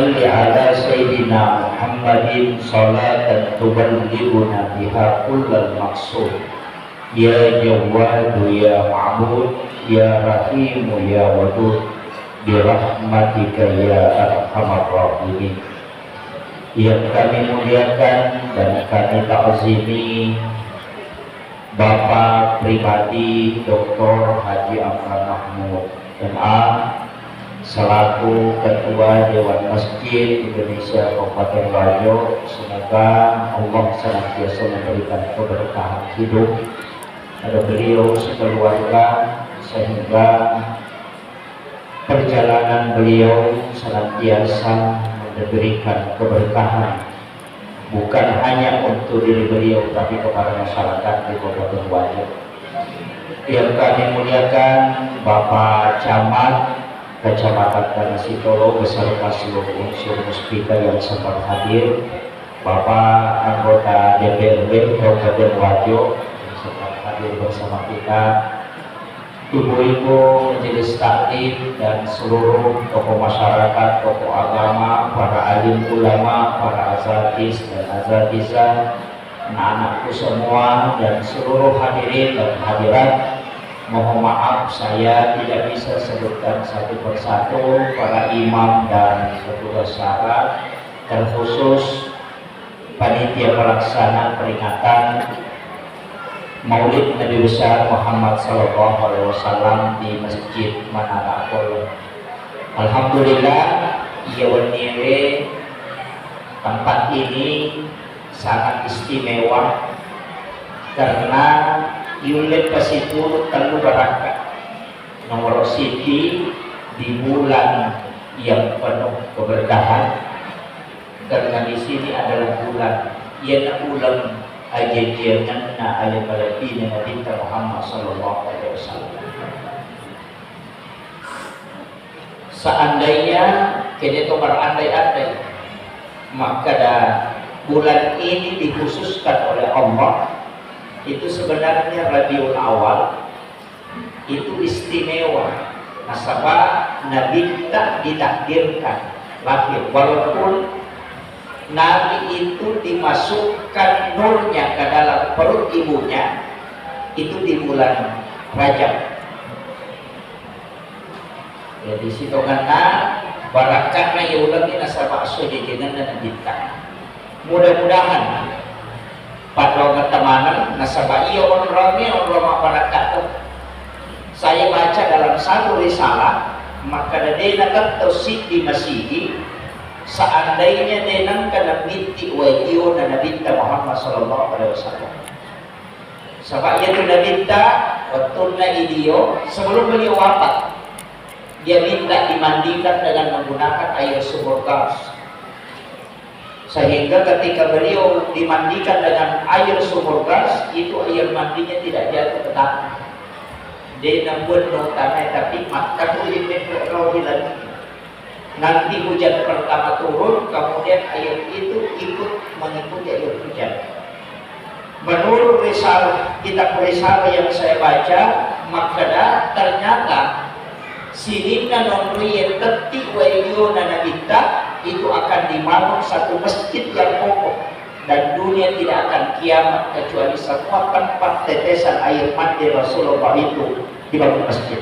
salli ala sayyidina Muhammadin salatan tuballighuna biha kullal maqsud. Ya Jawwadu ya Ma'bud, ya Rahimu ya Wadud, birahmatika ya arhamar rahimin. Yang kami muliakan dan kami ta'zimi Bapak pribadi Dr. Haji Amran Mahmud MA selaku Ketua Dewan Masjid Indonesia Kabupaten Wajo. Semoga Allah senantiasa memberikan keberkahan hidup pada beliau sekeluarga, sehingga perjalanan beliau senantiasa memberikan keberkahan bukan hanya untuk diri beliau tapi kepada masyarakat di Kabupaten Wajo. Yang kami muliakan Bapak Camat Kecamatan Tanah beserta seluruh unsur muspika yang sempat hadir, Bapak anggota DPRD Kabupaten Wajo yang sempat hadir bersama kita, ibu-ibu majelis taklim dan seluruh tokoh masyarakat, tokoh agama, para alim ulama, para azatis dan azatizah, anak-anakku semua dan seluruh hadirin dan hadirat. Mohon maaf saya tidak bisa sebutkan satu persatu para imam dan petugas syarat, terkhusus panitia pelaksana peringatan Maulid Nabi besar Muhammad Sallallahu Alaihi Wasallam di Masjid Menara Apollo. Alhamdulillah, ya wanire tempat ini sangat istimewa karena Yulet Pasipur Telu Baraka nomor siji di bulan yang penuh keberkahan, karena di sini adalah bulan yang ulang ajajian ala baladi Nabi Muhammad Sallallahu Alaihi Wasallam. Seandainya kita itu berandai-andai, maka bulan ini dikhususkan oleh Allah. Itu sebenarnya Rabiul Awal itu istimewa. Nasabah Nabi tak ditakdirkan lahir, walaupun Nabi itu dimasukkan nurnya ke dalam perut ibunya itu di bulan Rajab. Jadi situ karena barakatnya ya ulangi nasabah sudi dengan Nabi tak. Mudah-mudahan pada ketemanan nasabah iya rame barakat. Saya baca dalam satu risalah, maka dena tertosik di masjid seandainya denang kana binti wajio na nabinta Muhammad Sallallahu Alaihi Wasallam. Sebab ia tu nabinta waktu na idio sebelum beliau wafat, dia minta dimandikan dengan menggunakan air sumur gas. Sehingga ketika beliau dimandikan dengan air sumur gas, itu air mandinya tidak jatuh ke tanah. Dia namun tanah tapi maka boleh lagi. Nanti hujan pertama turun, kemudian air itu ikut mengikuti air hujan. Menurut risalah kitab risalah yang saya baca, maka ternyata sirina nombri yang tetik wayo nanabita itu akan dibangun satu masjid yang kokoh dan dunia tidak akan kiamat kecuali semua tempat tetesan air mandi Rasulullah itu dibangun masjid.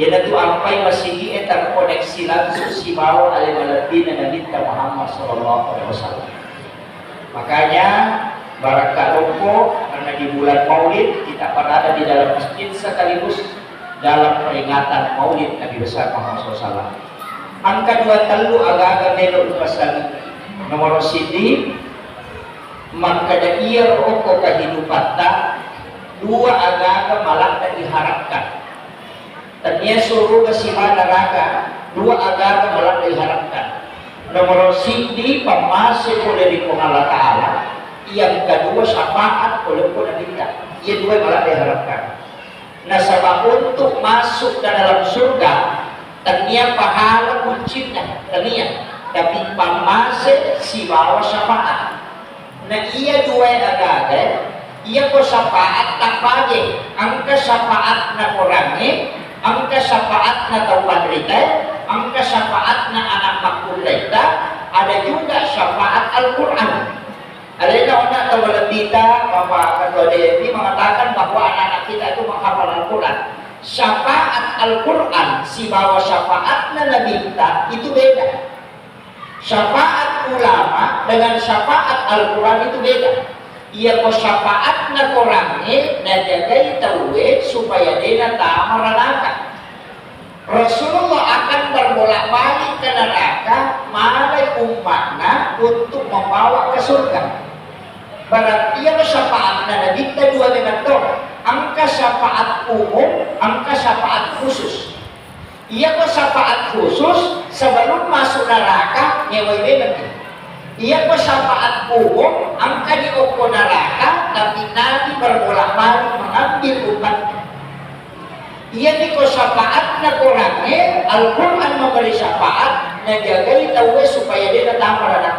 Ya tentu ampai masjid ini terkoneksi langsung si bawa oleh Nabi Muhammad Sallallahu Alaihi Wasallam. Makanya barakallahu karena di bulan Maulid kita berada di dalam masjid sekaligus dalam peringatan Maulid Nabi besar Muhammad SAW. Angka 2 telu agak-agak belok pasal nomor sidi, maka da iya roko kehidupan tak dua agak-agak malah tak diharapkan. Tanya suruh ke sima neraka dua agak-agak malah diharapkan. Nomor sidi pemasih oleh Allah Ta'ala, yang kedua syafaat oleh kita. Ia dua malah diharapkan. Nah, sebab untuk masuk ke dalam surga tania pahala kuncinya tania, tapi pamase si bawa syafaat. Nah, ia dua ada ia ko syafaat tak pagi, angka syafaat na orangnya, angka syafaat na taubat rita, angka syafaat na anak makul rita, ada juga syafaat Al-Quran. Ada yang atau kita, Bapak Ketua DPI mengatakan bahwa anak-anak kita itu menghafal Al-Quran. Syafaat Al-Quran, si bawa syafaatnya Nabi kita, itu beda. Syafaat ulama dengan syafaat Al-Quran itu beda. Ia ko syafaatnya korangnya dan jagai tauhid supaya dia tak meranakan. Rasulullah akan berbolak-balik ke neraka malai umatnya untuk membawa ke surga. Berarti ia syafaatnya Nabi kita dua bentuk. Angka syafaat umum, angka syafaat khusus. Ia ko syafaat khusus sebelum masuk neraka nyewai bebek. Ia ko syafaat umum, angka di oko neraka, tapi Nabi berbolak-balik mengambil umatnya. Ia di ko syafaat na kurangnya, Al-Quran memberi syafaat, najagai tahu supaya dia datang pada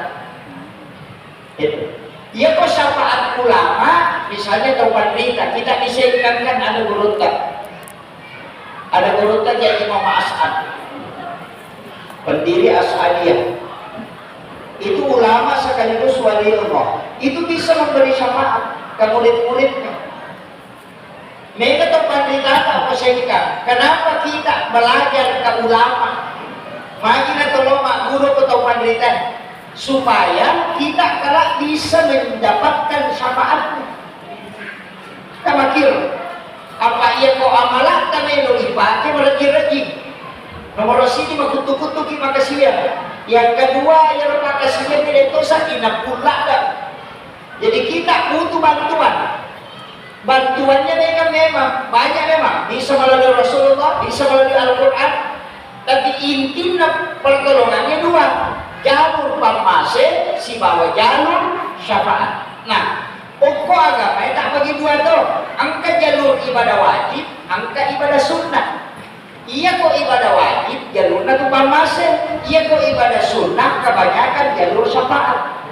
itu. Ia ko syafaat ulama, misalnya tahu berita, kita disebutkan ada gurutan. Ada gurutan yang Imam As'ad, pendiri As'adiyah. Itu ulama sekaligus wali Allah. Itu bisa memberi syafaat ke murid-muridnya. Mereka tempat berkata apa saya. Kenapa kita belajar ke ulama? Makanya tolong guru atau pendidikan supaya kita kelak bisa mendapatkan syafaatnya. Kita makir apa ia kau amalah kami nuli pakai merajin-rajin. Nomor sini makutu-kutu kita makasih. Yang kedua yang makasih tidak itu sakina pula dah. Jadi kita butuh bantuan. Bantuannya memang banyak, memang bisa melalui Rasulullah, bisa melalui Al-Quran, tapi intinya pertolongannya dua, jalur pamase si bawa jalur syafaat. Nah, pokok agama tak bagi dua tuh, angka jalur ibadah wajib, angka ibadah sunnah. Iya kok ibadah wajib jalurnya tuh pamase, iya kok ibadah sunnah kebanyakan jalur syafaat.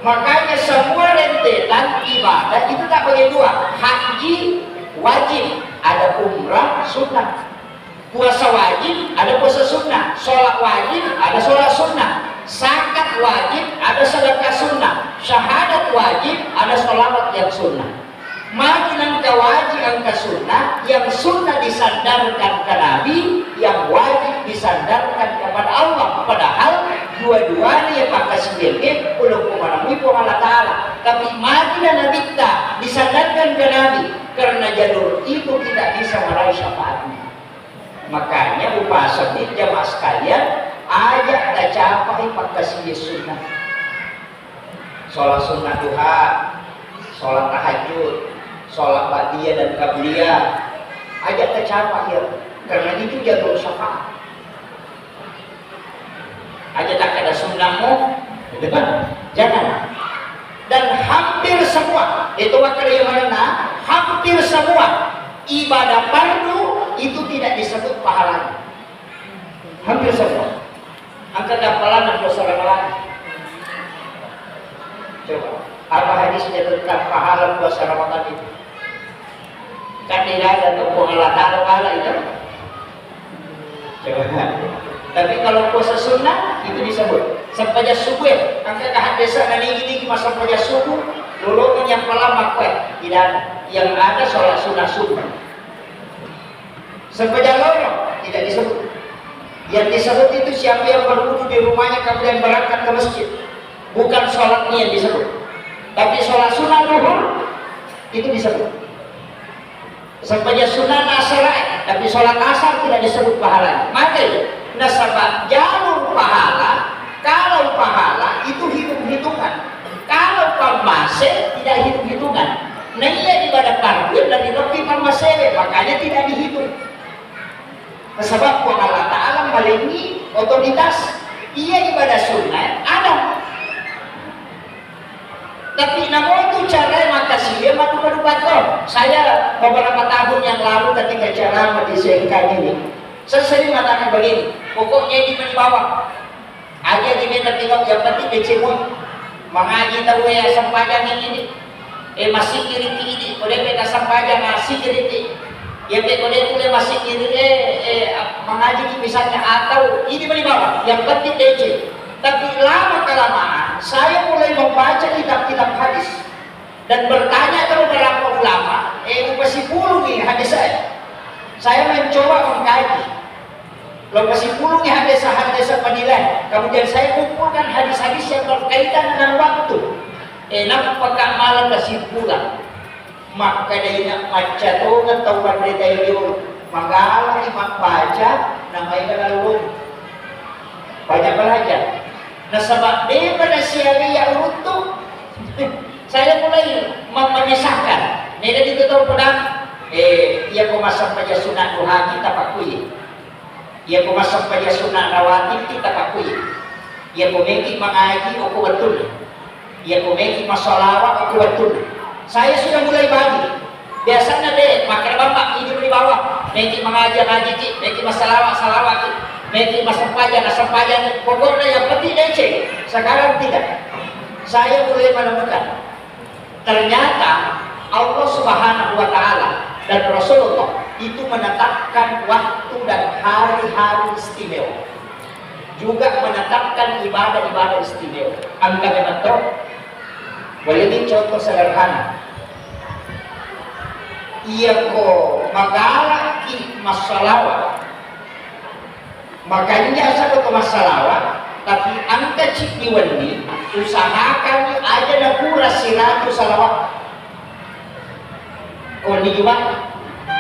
Makanya semua rentetan ibadah itu tak bagi dua. Haji wajib, ada umrah sunnah. Puasa wajib, ada puasa sunnah. Sholat wajib, ada sholat sunnah. Zakat wajib, ada sedekah sunnah. Syahadat wajib, ada sholawat yang sunnah. Makin angka wajib, angka sunnah. Yang sunnah disandarkan ke Nabi, yang wajib disandarkan kepada Allah. Padahal dua-duanya ya pakai sendiri belum memenuhi Allah Ta'ala. Tapi makin Nabi kita disandarkan ke Nabi, karena jalur itu tidak bisa meraih syafaatnya. Makanya upasa ini jamaah sekalian, ajak tak capai pakai sendiri sunnah. Sholat sunnah duha, sholat tahajud, sholat ba'diyah dan qabliyah, ajak tak capai ya, karena itu jalur syafaat. Aja tak ada sunnahmu, jangan. Dan hampir semua itu wakil yang mana, hampir semua ibadah fardu itu tidak disebut pahalanya. Hampir semua. Angkat gapalan dan dosa ramalan. Coba, apa hadisnya tentang pahala puasa Ramadan itu? Kan tidak ada Allah Ta'ala itu. Coba. Tapi kalau puasa sunnah itu disebut sampaja subuh. Angka hadisa nani masa sampaja subuh dulu menyampala makwe tidak ada. Yang ada sholat sunnah subuh. Sampaja lorong tidak disebut. Yang disebut itu siapa yang berwudu di rumahnya kemudian berangkat ke masjid. Bukan sholatnya yang disebut. Tapi sholat sunnah duhur itu disebut. Sampaja sunnah asar, tapi sholat asar tidak disebut pahalanya. Makanya nasabah jalur pahala, kalau pahala itu hitung-hitungan, kalau pamase tidak hitung-hitungan. Nah iya ibadah fardu dan lebih pamase, makanya tidak dihitung. Sebab Allah Ta'ala malingi otoritas. Iya ibadah sunnah ada, tapi namun itu cara makasih dia matu-matu. Saya beberapa tahun yang lalu ketika ceramah di SMK ini, saya sering mengatakan begini, pokoknya di bawah aja di meter tinggal yang penting dicemui mengaji tahu ya sampaian ini masih kiri ini boleh beda sampaian masih kiri ya boleh boleh masih kiri mengaji misalnya atau ini di bawah yang penting DC. Tapi lama kalau saya mulai membaca kitab-kitab hadis dan bertanya kepada beberapa ulama, masih puluh nih hadis saya. Saya mencoba mengkaji. Lo masih puluh nih hadis penilaian. Kemudian saya kumpulkan hadis-hadis yang berkaitan dengan waktu. Nampaknya malam kesimpulan. Maka dia nak baca tu atau berita itu manggalah imam baca namanya lalu banyak belajar. Nah sebab dia pada siari yang utuh, saya mulai memisahkan. Neda itu tahu pedang, ia kumasam pada sunat duha kita pakui, ia kumasam pada sunat rawatib kita pakui, ia kumeki mengaji aku betul, ia kumeki masolawat aku betul. Saya sudah mulai bagi. Biasanya deh, makan bapak hidup di bawah, meki mengaji, meki masalawat, meki masampajan, pokoknya yang penting DC. Sekarang tidak. Saya mulai menemukan ternyata Allah Subhanahu wa Ta'ala dan Rasulullah itu menetapkan waktu dan hari-hari istimewa, juga menetapkan ibadah-ibadah istimewa. Angka betul. Boleh contoh sederhana. Ia ko magala ki masalawat. Makanya saya ke masalawat, tapi angka cik diwendi usahakan aja na pura siratu salawat. Kau dijual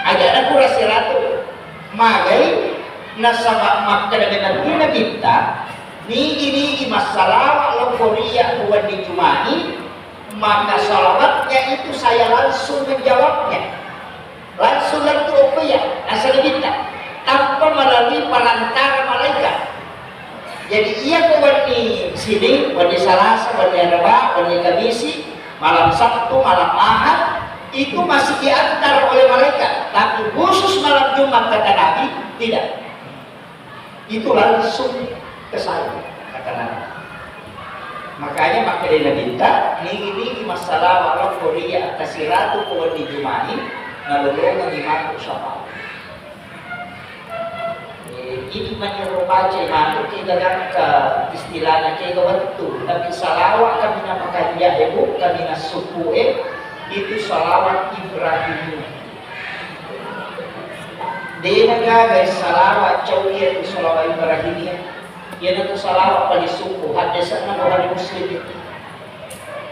aja na pura siratu. Magai nasabak makna dengan kita kita ni masalawat lo korea buat dijumani. Maka salawatnya itu saya langsung menjawabnya, langsung lalu apa ya asal kita tanpa melalui perantara malaikat. Jadi ia kewani sini, wani Selasa, wani Rabu, wani Kamis, malam Sabtu, malam Ahad itu masih diantar oleh malaikat, tapi khusus malam Jumat kata Nabi tidak. Itu langsung ke saya kata Nabi. Makanya dia minta ini masalah walau Korea kasiratu kuat dijumani nalulungan imaku sama. Ini menyuruh baca imaku kita kan ke istilahnya kita betul, tapi salawat kami namakan Yahebu kami nasuku itu salawat Ibrahim. Dia guys salawat cowok itu salawat Ibrahim. Ia itu salawat pada suku hadisnya orang Muslim.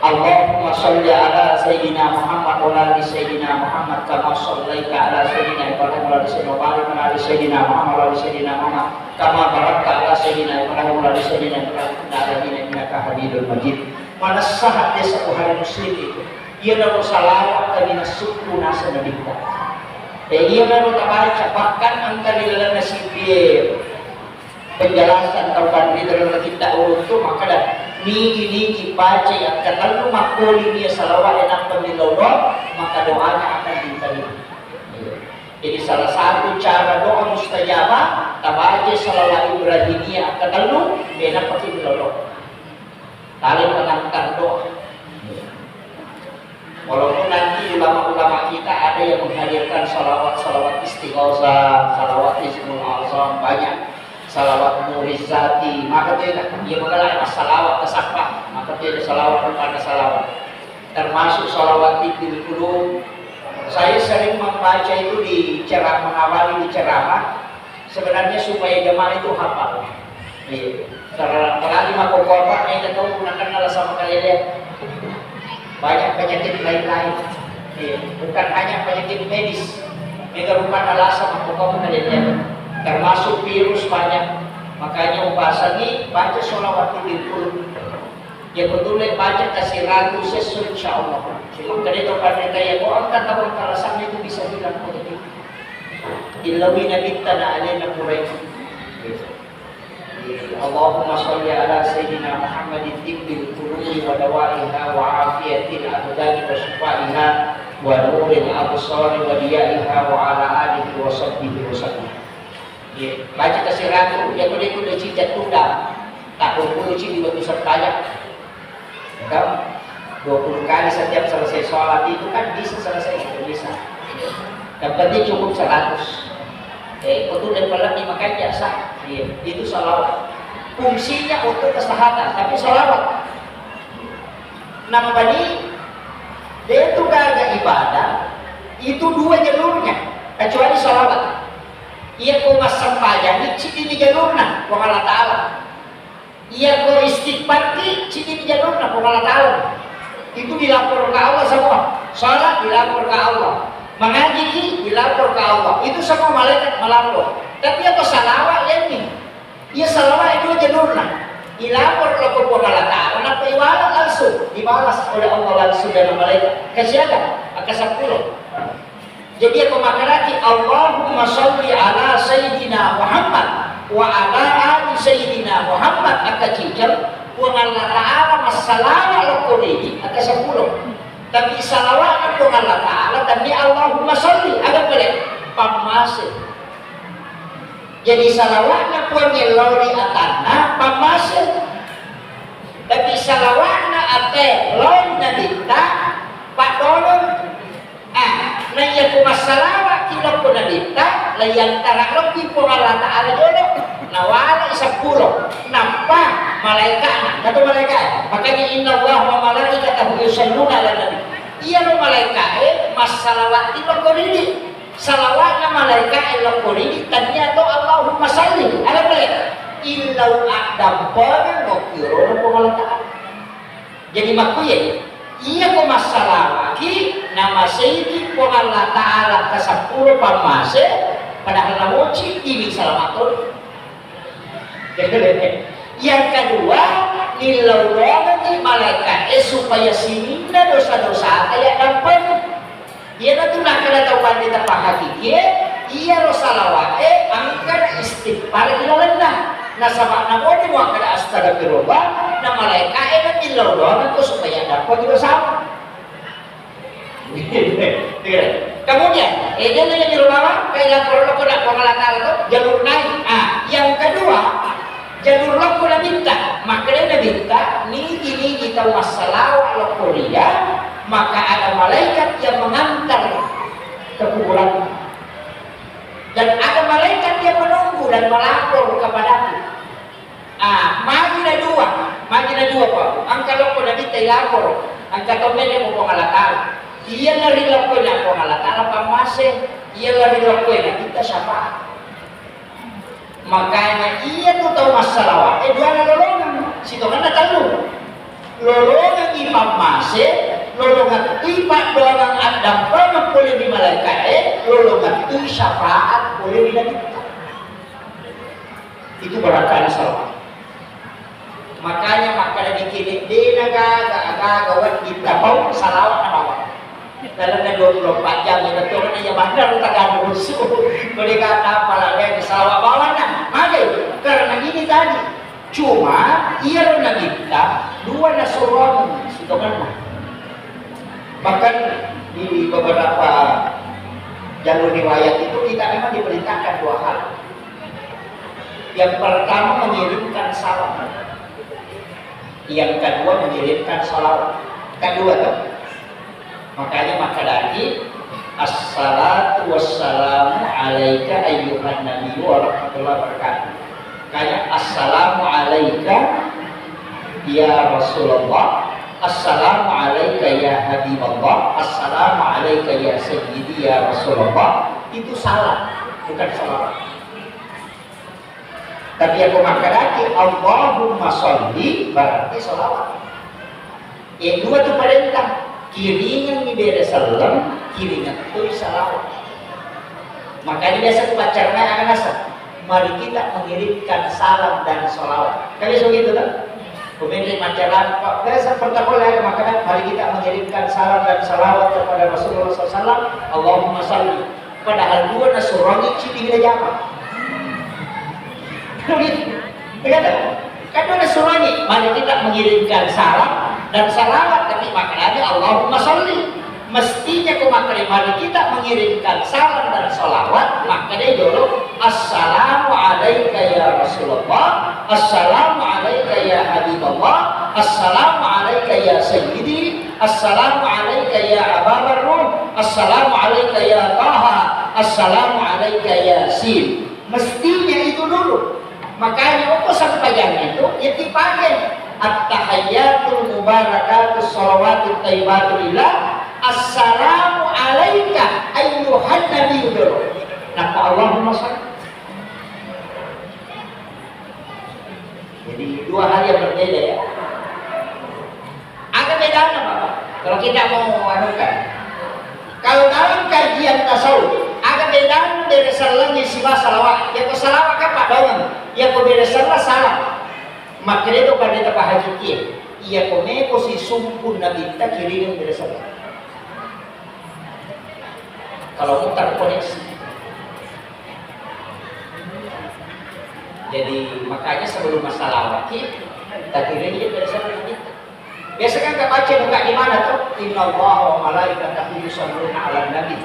Allahumma sholli ala Sayyidina Muhammad wa ala Sayyidina Muhammad kama shallaita ala Sayyidina Ibrahim wa ala Sayyidina Muhammad wa ala Sayyidina Muhammad kama barakta ala Sayyidina Ibrahim wa ala Sayyidina Ibrahim innaka Hamidul Majid. Mana sah desa orang Muslim itu? Ia dalam salawat kami suku nasa Nabi kita. Ia dalam baca bahkan antara dalam nasib penjelasan tauban di dalam kita untuk maka dah ni baca yang kata lu makuli dia salawat enak pemilodo maka doanya akan diterima. Jadi salah satu cara doa mustajabah tabaca salawat Ibrahimiyah kata lu enak pemilodo. Kali menangkan doa. Walaupun nanti ulama-ulama kita ada yang menghadirkan salawat istighosah, salawat ismul azam banyak. Salawat murizati, maka dia mengalami salawat kesakpa, maka dia ada salawat kepada salawat. Termasuk salawat tibil qulub. Saya sering membaca itu di ceramah, mengawali di ceramah, sebenarnya supaya jemaah itu hafal. Terlalu mako korban yang tahu gunakan sama kalian banyak penyakit lain-lain. Bukan hanya penyakit medis, mereka bukan alasan mako korban kalian. Termasuk virus banyak, makanya ubahasa ini baca sholawat tidur ya betul baca kasih ratu sesuai insyaallah. Maka itu pada saya kau angkat tahun kalasan itu bisa hilang positif. Illawina bittana alaina quraish. Allahumma sholli ala sayyidina Muhammadin tibbil qulubi wa dawaiha wa afiyatil abdani wa shifaiha wa nuril absari wa diyaiha wa ala alihi wa sahbihi wa sallam. Baca kasih ratu, yang boleh itu cicat tunda, tak 20 cili batu sertanya. Kan 20 kali setiap selesai sholat itu kan bisa selesai, bisa. Yang penting cukup 100. Betul dan pelan dimakan sah. Itu salawat. Fungsinya untuk kesehatan, tapi salawat Nampani dia itu gak ibadah, itu dua jalurnya, kecuali salawat. Ia ko masampajan, ini jalurnya, kung Allah Ta'ala. Ia ko istighfar, ini jalurnya, kung Allah Ta'ala. Itu dilapor ke Allah semua. Salat dilapor ke Allah, mengaji dilapor ke Allah. Itu semua malaikat melapor. Tapi apa salawat ini? Ia salawat itu jalurnya. Dilapor ke Allah Ta'ala, nak ibadah langsung dibalas oleh Allah langsung dan malaikat. Kesialan, akan 10. Jadi aku makarati Allahumma sholli ala Sayyidina Muhammad wa ala ali Sayyidina Muhammad akan cincang wa Allah Ta'ala masalawat lakulih akan 10. Tapi salawat kepada Allah Ta'ala tapi Allahumma sholli agak boleh pamasih. Jadi salawatna pun ngelori atana pamasih. Tapi salawatna ate lori nadita pak dolong naya kumas salawat kila pun nadita layan tarak loki pun Allah Ta'ala dolong nawala 10 nampak malaikat atau malaikat makanya inna Allah wa malaikatahu yusalluna ala nabi iya lo malaikat mas salawat itu koridi salawatna malaikat ilo koridi tanya to Allahumma salli ala balik illau adam pada ngokiro lo Allah Ta'ala. Jadi makuya iya ko masalah ki nama sayyidi ko Allah Ta'ala ke 10 pamase padahal namuci ini salamatun. Yang kedua nilau doang malaikat supaya sininda dosa-dosa kayak dapat ia nanti nak kena tahu pandita hakiki iya lo salawat angkat istighfar ilalah nah sama namanya mau kada astagfirullah nah malaikat dan nilau doang itu supaya dapat dosa. Kemudian dia nanya di rumah kayak lapor nak pengalatan itu jalur naik. Yang kedua jalur lapor minta makanya minta ini kita masalah lapor dia maka ada malaikat yang mengantar ke kuburan dan ada malaikat yang menunggu dan melapor kepadaku. Majina dua pak angka lapor dan minta lapor angka tomennya mau pengalatan ia lari lakukan pengalatan apa masih ia lari lakukan kita siapa makanya ia tuh tahu masalah dua lolongan situ kan tahu lolongan imam masih lolongan tiba doang ada pernah boleh di malaikat lolongan itu syafaat boleh di kita itu berangkat salah makanya dikirim di negara gawat kita mau salawat nama dalam 24 jam itu turun yang mana lu tak ada musuh boleh kata apalagi di salawat bawanan maka karena ini tadi cuma ia nak minta dua nasuron itu kan bahkan di beberapa jalur riwayat itu kita memang diperintahkan dua hal. Yang pertama mengirimkan salam, yang kedua mengirimkan salawat. Kedua tuh makanya maka lagi assalatu wassalamu alaika ayyuhan nabiyyu wa rahmatullahi wabarakatuh. Kayak assalamu alaika ya Rasulullah, assalamu alaika ya Habibullah, assalamu alaika ya Sayyidi ya Rasulullah. Itu salam, bukan salawat. Tapi aku makadaki Allahumma sholli berarti salawat. Yang dua itu perintah, kiringan ni bere salam, kiringan itu salawat. Makanya biasa pacarnya akan asal. Mari kita mengirimkan salam dan salawat. Kali begitu tak? Pemimpin majalah Pak biasa protokol ada makanan. Mari kita mengirimkan salam dan salawat kepada Rasulullah SAW. Allahumma sholli. Padahal dua nasurani ciri kita jawab. Begitu. Kan nasurani. Mari kita mengirimkan salam dan salawat. Tapi makanannya Allahumma sholli. Mestinya mari kita mengirimkan salam dan salawat. Makanya dulu assalamu alaika ya Rasulullah, assalamu alaika ya Habibullah, assalamu alaika ya Sayyidi, assalamu alaika ya Ababar Ruh, assalamu alaika ya Taha, assalamu alaika ya Yasin. Mestinya itu dulu. Makanya apa sampaian itu ya dipakai at-tahiyyatul mubarakatus shalawatut thayyibatulillah assalamu alaika ayyuhan nabiyyu. Napa Allahumma shalli. Jadi dua hal yang berbeda ya. Ada bedanya Bapak. Kalau kita mau anukan. Kalau dalam kajian tasawuf ada bedanya dari salahnya sifat salawat. Yang salawat apa dalam? Yang berbeda salah. Maka itu pada tempat haji ia komeko si sumpun nabi kita kiri yang bersalah. Kalau mutar koneksi. Jadi makanya sebelum masalah wakil kita kiri dia bersalah kita. Biasa kan kita baca buka di mana tuh? Innallaha wa malaikatahu yusholluna 'alan nabi.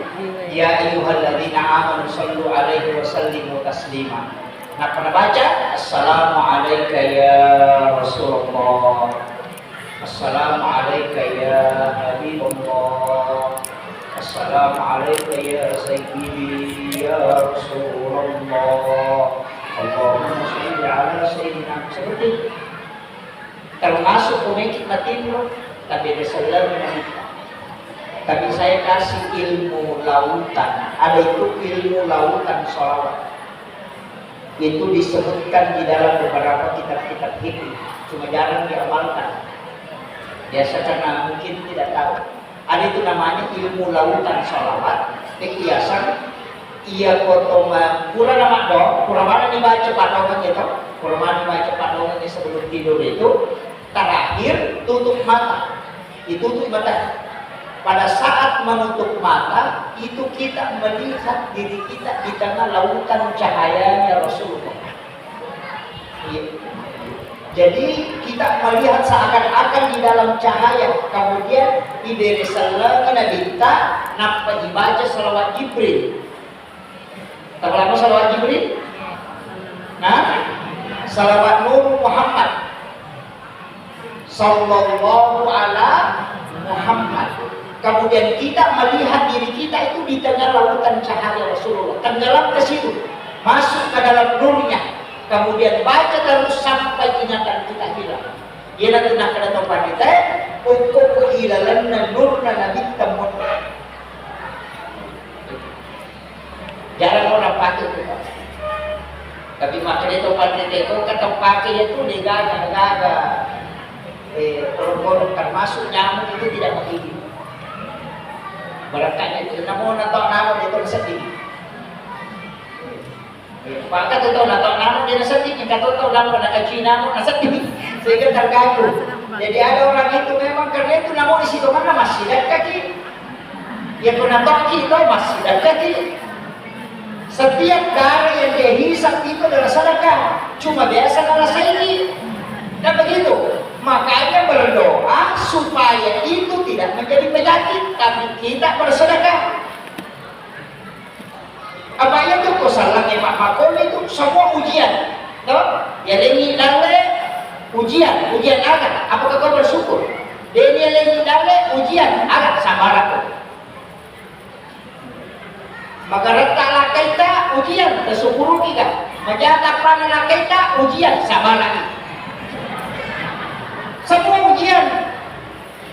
Ya ayyuhalladzina amanu shallu 'alaihi wa sallimu taslima. Nah, pernah baca assalamu alayka ya Rasulullah, assalamu alayka ya Habibullah, assalamu alayka ya Sayyidi ya Rasulullah, Allahumma sholli ala sayyidina. Seperti termasuk pemikir timur tapi Rasulullah menarik. Tapi saya kasih ilmu lautan, ada itu ilmu lautan sholawat. Itu disebutkan di dalam beberapa kitab-kitab fikih, cuma jarang diamalkan. Biasa karena mungkin tidak tahu. Ada itu namanya ilmu lautan sholawat. Kiasan ia kotoma kurang nama dong, kurang mana dibaca padongan itu, kurang mana dibaca padongan sebelum tidur itu. Terakhir tutup mata, ditutup mata. Pada saat menutup mata, itu kita melihat diri kita di tengah lautan cahayanya Rasulullah. Jadi kita melihat seakan-akan di dalam cahaya. Kemudian diberi salam Nabi kita, nampak dibaca salawat Jibril. Tahu apa salawat Jibril? Nah, salawat Nur Muhammad. Sallallahu ala Muhammad. Kemudian kita melihat diri kita itu di tengah lautan cahaya Rasulullah, tenggelam ke situ, masuk ke dalam nurnya. Kemudian baca terus sampai ingatan kita hilang. Ia nanti nak kena tempat kita, untuk ilalan nurna nabi temun. Jarang orang pakai itu. Tapi makanya tempat itu kata pakai itu digaga-gaga. Orang-orang termasuk nyamuk itu tidak menggigit. Barangkali itu namun nato itu sedih. Maka tu tahu nato dia sedih, kita tahu namun nak Cina namun sedih, sehingga terganggu. Jadi ada orang itu memang karena itu namun di situ mana masih dan kaki. Yang pernah kaki itu masih dan kaki. Setiap darah yang dia hisap itu adalah sedekah. Cuma biasa kalau ini dan begitu. Makanya berdoa supaya itu tidak menjadi penyakit, tapi kita bersedekah. Apa itu kesalahan Pak Makom itu semua ujian, toh? Ya lengi dale ujian agak. Apakah kau bersyukur? Dia lengi dale ujian agak sabar aku. Maka reta kita ujian bersyukur kita. Menjata panah kita ujian sabar lagi. Semua ujian.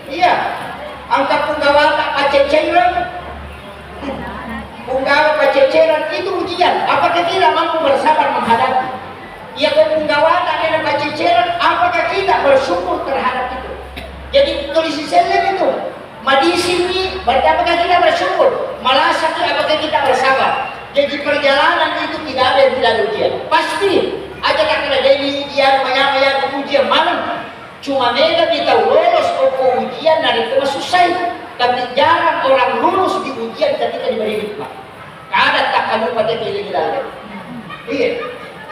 Iya. Angkat punggawa tak paceceran. Punggawa paceceran itu ujian. Apakah kita mampu bersabar menghadapi? Ia punggawa tak ada paceceran. Apakah kita bersyukur terhadap itu? Jadi tulis di sini itu. Madi sini, berarti apakah kita bersyukur? Malah satu apakah kita bersabar? Jadi perjalanan itu tidak ada yang tidak ujian. Pasti. Aja tak kena jadi ujian, banyak ujian malam. Cuma mereka kita lolos ke ujian dari itu susah, tapi jarang orang lulus di ujian ketika diberi hikmah. Kadang tak kamu pada pilih kita. Iya.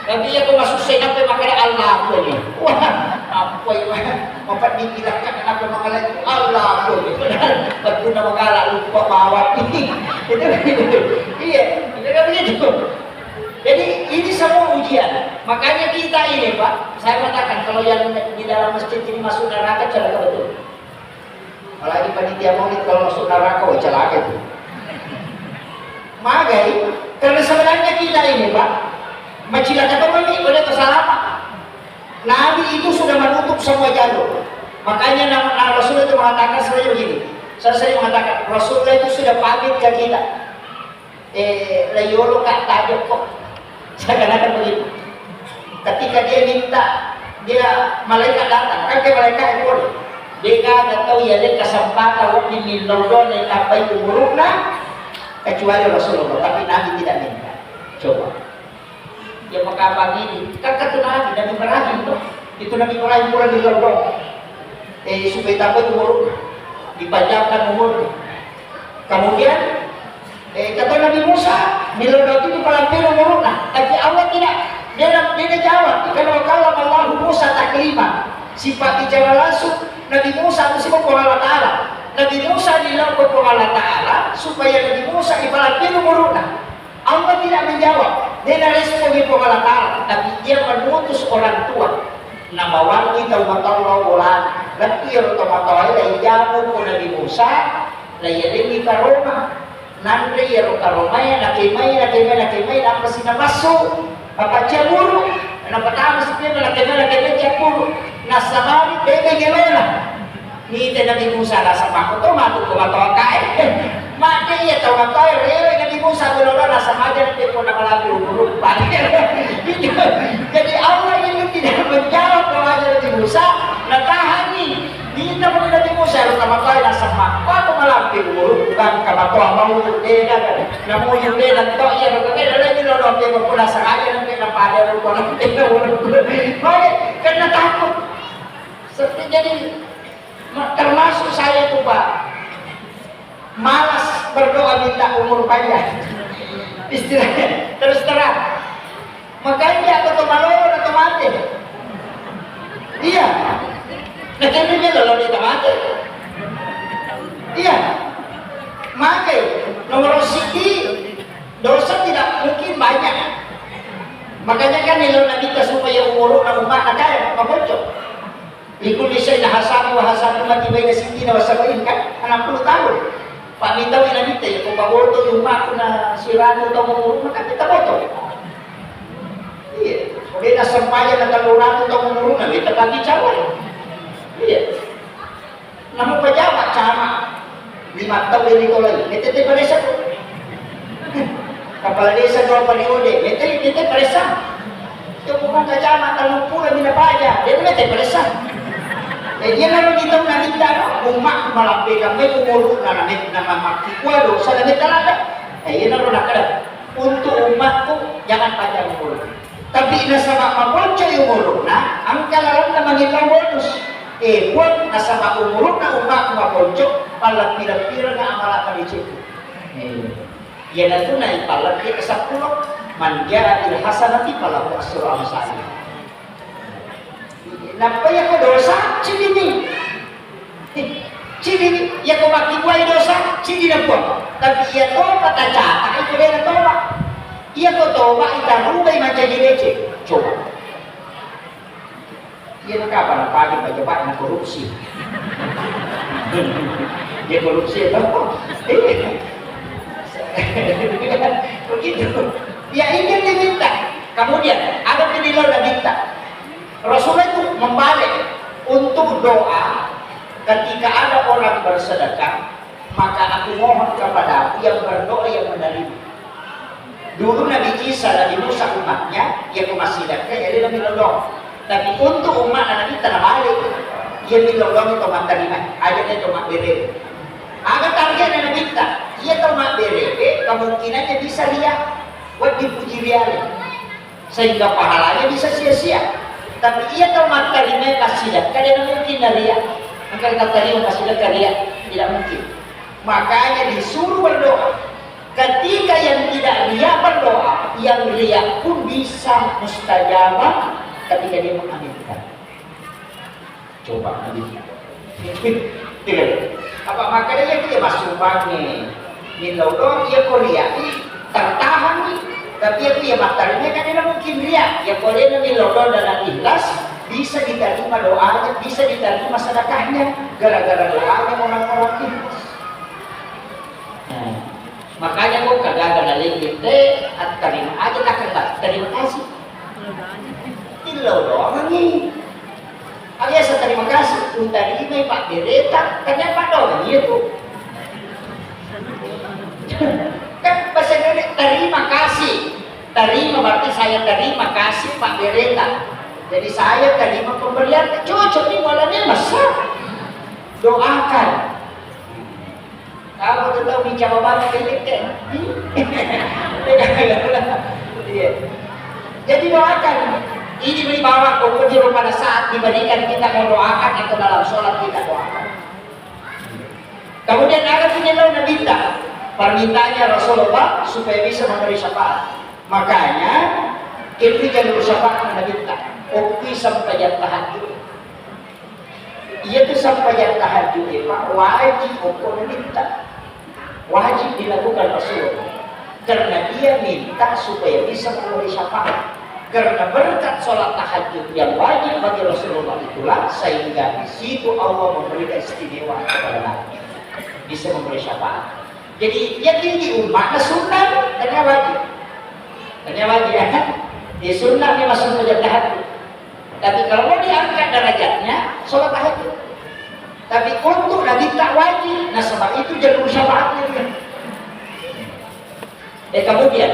Tapi ya kalau susah sampai makanya Allah boleh. Wah, apa yang apa dibilangkan kenapa mengalah Allah boleh. Betul nama mengalah lupa mawat ini. Iya, itu begitu. Jadi ini semua ujian. Makanya kita ini Pak, saya katakan kalau yang di dalam masjid ini masuk neraka celaka betul. Apalagi panitia maulid kalau masuk neraka, celaka itu. Magai, karena sebenarnya kita ini Pak, macilaka itu oleh kesalahan. Nabi itu sudah menutup semua jalur. Makanya nama Rasul itu mengatakan sebenarnya begini. Saya sering mengatakan Rasulullah itu sudah pamit ke kita. Layolo kak tajok kok. Saya katakan begitu. Ketika dia minta, dia malaikat datang, kan ke malaikat itu dia nggak tahu ya dia kesempatan waktu minodon yang apa itu burukna kecuali Rasulullah, tapi Nabi tidak minta. Coba. Ya maka apa ini? Kan kata Nabi Ibrahim tuh, itu Nabi Ibrahim pula di lodong. Supaya tambah umur dipanjangkan umur. Kemudian kata Nabi Musa milodot itu pelampir umur. Nah, tapi Allah tidak. Dia jawab. Kalau Allah Musa taklima sifat bicara langsung Nabi Musa itu sifat Allah Taala. Nabi Musa dilakukan Allah Taala supaya Nabi Musa pelampir umur. Allah tidak menjawab. Dia tidak respon Allah Taala, tapi dia menutus orang tua. Nama wangi taubat Allah bulan lakir tomatawai lai jamu ko Nabi Musa lai yadimi karoma nanri yaro karomaya nakimay apa sina masuk apa caburu napatama sikya nakimay caburu nasamari bebe gemela ni te Nabi Musa nasa makoto matu ko matawakay mati ya tawakay rewe Nabi Musa belola nasa majan te ko nakalabi urut jadi Allah ini tidak menjawab doa Nabi Musa natahan nih kita mau Nabi Musa harus sama kau nasa mak aku malampi urut bukan kama tua mau beda kan namun yang beda toh iya beda lagi lo dong dia berpula sengaja nanti pada lu kalau beda urut karena takut seperti jadi termasuk saya tuh Pak malas berdoa minta umur panjang istilahnya terus terang makanya atau maloro atau mati iya nanti dia lalu dia mati iya mati nomor siki dosa tidak mungkin banyak makanya kan nilai Nabi kita supaya umur umat nakaya mabocok ikut disayna hasan wa hasan mati baina sitina wa sabain kan 60 tahun Pak minta Nabi kita kung paboto yung umat na sirano ito umur maka kita boto iya dia nasampaya na talurado ito umur na kita pati cawan iya namun pejabat sama 5 tahun ini ko lagi kita paresa kapal desa 2 periode kita paresa itu bukan kacama 30 binapaja dia paresa dia naroon dito nakita umak malampi kami umulog na namit na mamakikualo sa namit talaga yun naroon nakala untuk umatku jangan panjang umulog tapi nasa mapapolcho yung umulog na ang kalalang na mangitang bonus buat nasa umulog na umak mapolcho palag-pirang-pirang na amala ka ni Chico yan na ito na ipalag niya sa pulok manja ilhasanati palag asura ang sa'yo napaya ko dosa, sini ya ko makibuhay dosa, sini na po. Tapi iya to patacata, ito rin na toba. Iya ko toba, itarubay manca direche. Coba. Iya na ka, parang pagi pa na korupsi. Dia korupsi ito po. Begitu. Ya ini diminta. Kemudian, ada penilai na minta. Rasulullah itu membalik untuk doa ketika ada orang bersedekah maka aku mohon kepada yang berdoa yang menerima. Dulu Nabi Isa Nabi Musa umatnya yang masih sedekah jadi Nabi Lodong tapi untuk umat Nabi tanah balik yang Lodong itu menerima aja dia cuma beri agak target Nabi kita dia cuma beri kemungkinannya bisa lihat buat dipuji dia sehingga pahalanya bisa sia-sia. Tapi ia tahu materi kasidah, kadang mungkin dia akan terima kasidah dia tidak mungkin. Makanya disuruh berdoa. Ketika yang tidak riya berdoa, yang riya pun bisa mustajabah ketika dia mengaminkan. Coba ambil. Tidak. Apa makanya dia masuk bangi. Minta doa dia Korea tertahan nih. Tapi itu ya materinya kan tidak mungkin dia ya boleh nabi lodol dan ikhlas bisa diterima doanya bisa diterima sedekahnya gara-gara doanya orang-orang ikhlas makanya kok kagak ada lagi terima aja tak kenal terima kasih tidak doang nih alias terima kasih utarima Pak Bereta, kenapa dong? Iya tuh. Kan bahasa Indonesia terima kasih. Terima berarti saya terima kasih Pak Bereta. Jadi saya terima pemberian. Cocok nih walanya besar. Doakan. Kalau kita tahu bicara banget kan. Iya. Jadi doakan. Ini dibawa ke pada saat dibandingkan kita mau doakan atau dalam sholat kita doakan. Kemudian ada penyelesaian minta. Permintaannya Rasulullah supaya bisa memberi syafaat. Makanya kita jangan bersyafaat dengan minta. Oke sampai jam tahajud. Ia tuh sampai jam tahajud Pak wajib untuk minta. Wajib dilakukan Rasulullah. Karena dia minta supaya bisa memberi syafaat. Karena berkat sholat tahajud yang wajib bagi Rasulullah itulah sehingga di situ Allah memberikan istimewa kepada Nabi, bisa memberi syafaat. Jadi yang tinggi umat sunnah karena wajib ya kan? Di sunnah dia masuk ke tahajud. Tapi kalau mau diangkat derajatnya sholat tahajud. Tapi untuk Nabi tak wajib, nah sebab itu jalur syafaatnya kan. Kemudian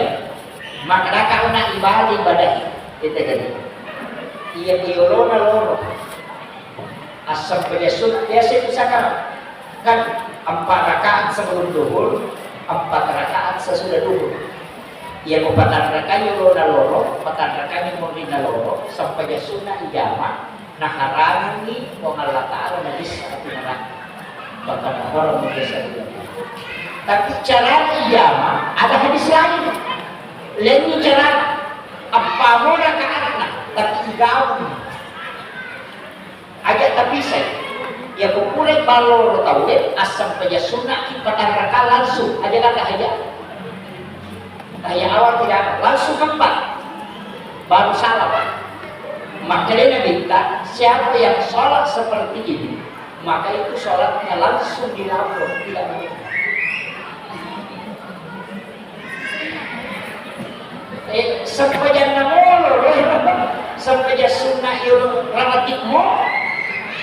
maka kau nak ibadah kita jadi ia diorona loro asam penyesut biasa misalkan kan 4 rakaat sebelum duhur 4 rakaat sesudah duhur ia 4 rakaat yorona loro 4 rakaat morina loro sampai sunnah ijamah nah harangi wa Allah ta'ala najis hati neraka bahkan orang biasa tapi cara ijamah ada hadis lain lain cara apa mau rakaatnya tapi igawin agak terpisah ya kukulai balor tahu asam peja sunnah 4 rakaat langsung aja kata awal tidak ada langsung 4 baru salam maka dia minta siapa yang sholat seperti ini maka itu sholatnya langsung dilapor tidak meninggal. Sampai jangan namolo, sampai jangan sunnah yul rawatikmu,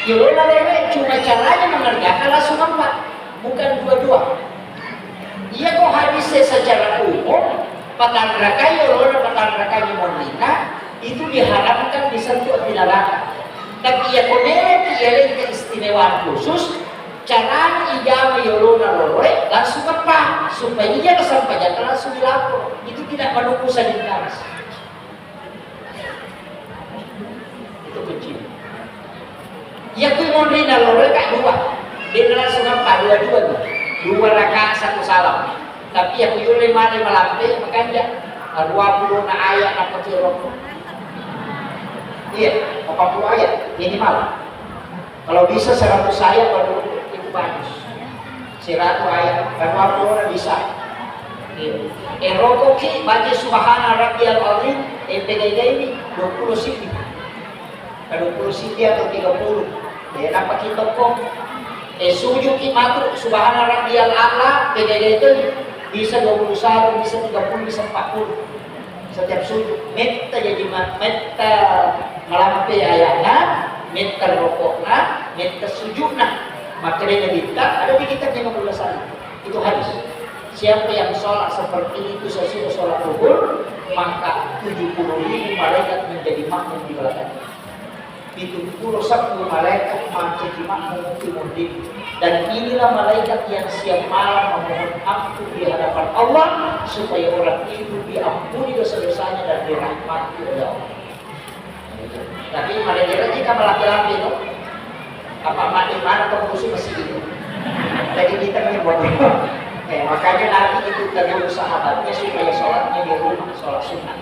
yul lalai cuma caranya mengerjakan langsung 4, bukan 2-2. Ia kok hadisnya secara umum, 4 rakaat yul 4 rakaat mornina itu diharapkan disentuh di neraka. Tapi ia komerek ia keistimewaan khusus. Cara ijamah yolona loroi langsung apa supaya ia sampai jangan langsung dilapor itu tidak menunggu sanitaris itu kecil ya tuh mondrina loroi kak 2 dia langsung apa 2 rakaat 1 salam tapi ya kuyule mari melampe makanya 20 na ayat apa kira iya 40 ayat minimal kalau bisa 100 ayat baru bagus 100 ayat dan 20 orang bisa rokok ki baca subhana rabbiyal azim PGG ini 20 siti 20 siti atau 30 ya dapat kita kok sujud ki matur subhana rabbiyal a'la PGG itu bisa 21 bisa 30 bisa 40 setiap sujud metta jadi metta melampai ayatnya metta rokoknya metta sujudnya maka dia minta ada di kitab 15 itu hadis siapa yang sholat seperti itu sesudah sholat zuhur maka 70.000 malaikat menjadi makmum di belakangnya 71 malaikat menjadi makmum di murid dan inilah malaikat yang siap malam memohon ampun di hadapan Allah supaya orang itu diampuni dosa-dosanya dan dirahmati oleh Allah. Tapi malaikat kita melaki-laki itu apa mati mana pengurusi masih itu jadi kita bodoh makanya Nabi itu tegur sahabatnya supaya sholatnya di rumah sholat sunnah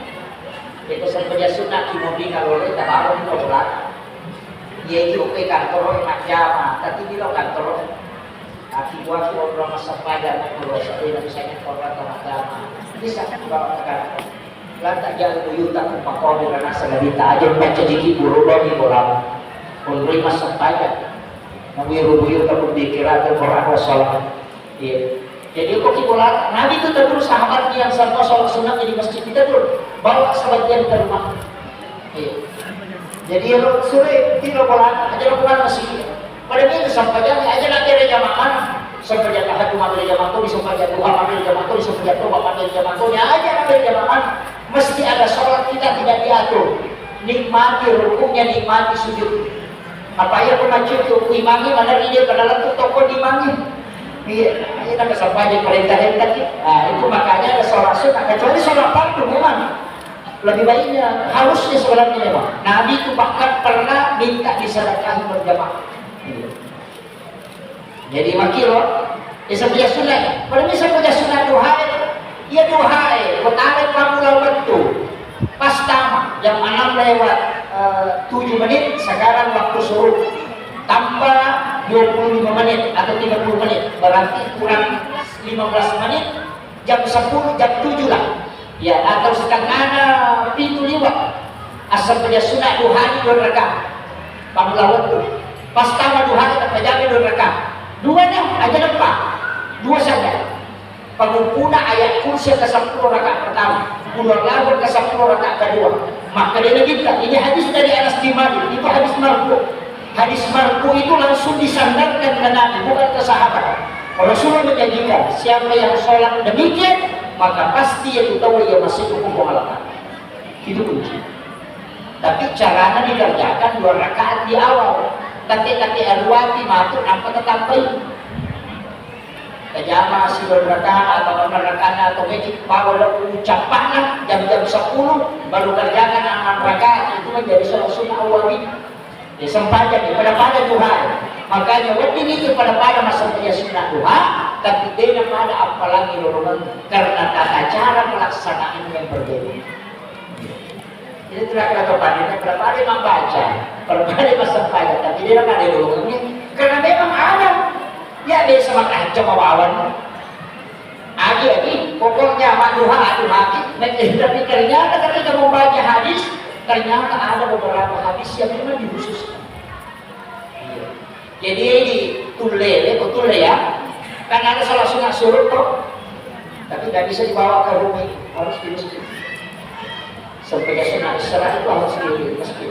itu sampai sunnah kemudian kalau kita baru di belakang dia itu ke kantor enak jama tapi di kantor tapi buat orang masa pada kalau saya misalnya korban atau jama bisa bawa ke kantor lantak jalan buyutan umpah dan asal kita aja baca jiki buru bagi bola untuk masa pada Nabi-Nabi takut dikira terberapa sholat. Iya. Jadi kok kita Nabi itu terus sahabatnya yang serta sholat sunnah di masjid kita dulu bawa sebagian ke rumah. Iya. Jadi sore tidak bola, aja bola masih sampajan aja nanti ada jamaah mana? Sampajan tahajud maghrib jamaah tuh, sampajan duha maghrib jamaah tuh, sampajan toba maghrib jamaah tuh, ya aja nanti jamaah mana? Mesti ada sholat kita tidak diatur. Nikmati rukunnya, nikmati sujud. Apa ya pemacul tuh imamnya mana dia padahal tuh toko imamnya. Iya, ini kan sampajan perintah-perintah. Itu makanya ada sholat sunnah, kecuali sholat fardu memang. Lebih baiknya harusnya sebenarnya memang Nabi itu bahkan pernah minta disedekahi berjamaah. Jadi makiro disebutnya sunnah. Pada misalnya sunnah duha, ya duha, kotane kamu lawan tu pas tamat jam 6 lewat 7 menit sekarang waktu suruh tambah 25 menit atau 30 menit berarti kurang 15 menit jam 10 jam 7 lah. Ya, atau setengah pintu liwat asal pada sunat duha 2 rakaat kamu lawan tuh pas tamat duha kita pejamkan 2 rakaat 2 dah aja nampak 2 saja kamu puna ayat kursi ke 10 rakaat pertama pulau lawan ke 10 rakaat kedua maka dia lanjutkan ini hadis dari Anas bin Malik itu hadis marfu itu langsung disandarkan ke Nabi bukan ke sahabat. Rasulullah menjanjikan siapa yang sholat demikian maka pasti itu tahu ia masih hukum pengalaman. Itu kunci. Tapi caranya dikerjakan 2 rakaat di awal. Kati-kati arwati matur apa tetapi kejama si 2 rakaat atau 4 rakaat atau kecil bawa ucapanlah jam-jam 10 baru kerjakan 6 rakaat itu menjadi sholat sunnah awal. Ya sempadan pada duha. Makanya waktu ini pada masa sunnah duha tapi tidak pada apalagi lorong karena tata cara pelaksanaan yang berbeda. Jadi tidak kata pada membaca, pada masa pada tapi tidak ada lorongnya karena memang ada. Ya dia sama kacau awan. Agi pokoknya duha tapi ternyata ketika membaca hadis ternyata ada beberapa hadis yang memang dikhususkan. Jadi ini betul ya. Kan ada salah sunnah suruh toh, tapi tidak bisa dibawa ke rumah, harus di masjid. Sampai sunnah Isra itu harus di masjid.